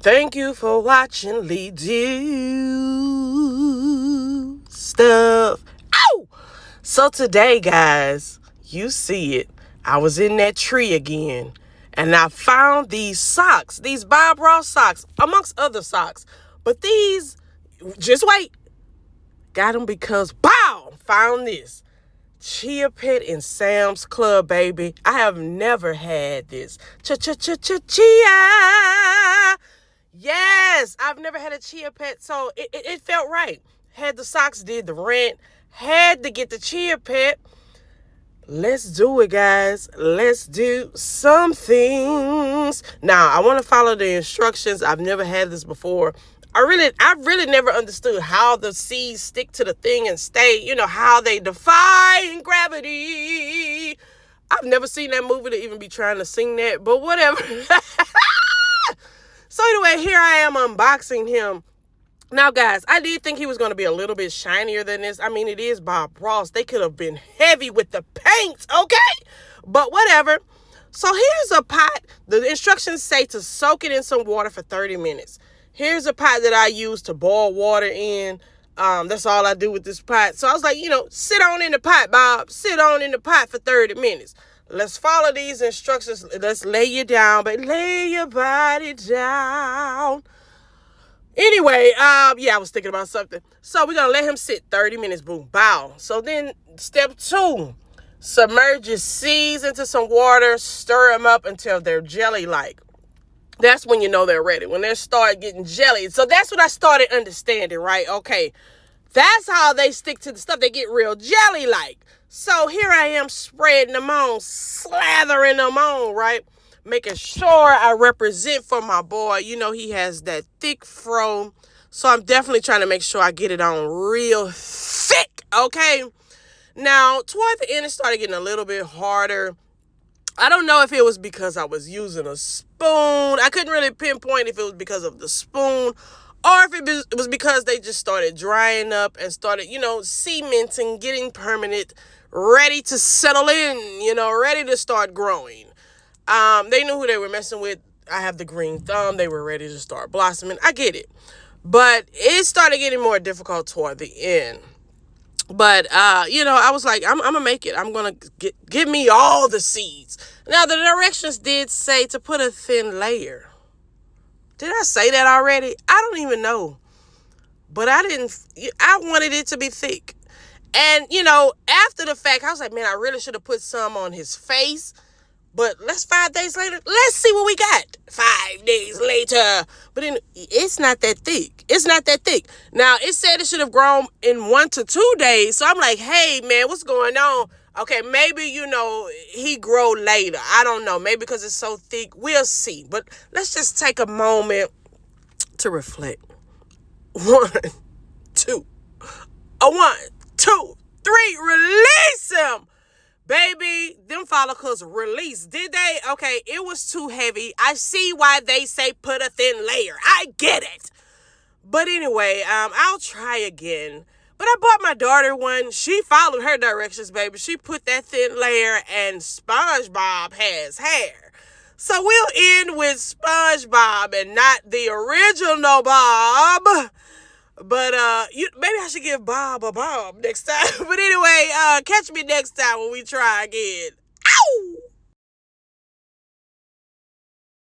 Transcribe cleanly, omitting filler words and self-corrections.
Thank you for watching Leigh do stuff. Ow! So today, guys, you see it. I was in that tree again, and I found these socks, these Boss Ross socks, amongst other socks. But these, just wait, got them because, bow, found this. Chia Pet in Sam's Club, baby. I have never had this. Ch-Ch-Ch-Ch-Chia. Yes, I've never had a Chia Pet, so it felt right. Had the socks, did the rant, had to get the Chia Pet. Let's do it, guys. Let's do some things. Now, I want to follow the instructions. I've never had this before. I really never understood how the seeds stick to the thing and stay, how they defy gravity. I've never seen that movie to even be trying to sing that, but whatever. So anyway, here I am unboxing him. Now, guys, I did think he was going to be a little bit shinier than this. I mean, it is Boss Ross. They could have been heavy with the paint, okay? But whatever. So here's a pot. The instructions say to soak it in some water for 30 minutes. Here's a pot that I use to boil water in. That's all I do with this pot. So I was like, sit on in the pot, Bob. Sit on in the pot for 30 minutes. Let's follow these instructions. Let's lay you down, but lay your body down. Anyway, I was thinking about something. So we're going to let him sit 30 minutes, boom, bow. So then step 2, submerge your seeds into some water, stir them up until they're jelly-like. That's when you know they're ready, when they start getting jelly. So that's what I started understanding, right? Okay, that's how they stick to the stuff. They get real jelly-like. So here I am spreading them on, slathering them on, right? Making sure I represent for my boy. He has that thick fro. So I'm definitely trying to make sure I get it on real thick, okay? Now, toward the end, it started getting a little bit harder. I don't know if it was because I was using a spoon. I couldn't really pinpoint if it was because of the spoon or if it was because they just started drying up and started, cementing, getting permanent, ready to settle in, ready to start growing. They knew who they were messing with. I have the green thumb. They were ready to start blossoming. I get it. But it started getting more difficult toward the end. But, I was like, I'm going to make it. I'm going to give me all the seeds. Now, the directions did say to put a thin layer. Did I say that already? I don't even know. But I wanted it to be thick. And, after the fact, I was like, man, I really should have put some on his face. But 5 days later, let's see what we got. 5 days later. But it's not that thick. It's not that thick. Now, it said it should have grown in 1 to 2 days. So I'm like, hey, man, what's going on? Okay, maybe, he grow later. I don't know. Maybe because it's so thick. We'll see. But let's just take a moment to reflect. 1, 2. 1, 2, 3. Release him. Baby, them follicles released. Did they? Okay, it was too heavy. I see why they say put a thin layer. I get it. But anyway, I'll try again. But I bought my daughter one. She followed her directions, baby. She put that thin layer, and SpongeBob has hair. So we'll end with SpongeBob and not the original Bob. But maybe I should give Bob a Bob next time. But anyway, catch me next time when we try again. Ow!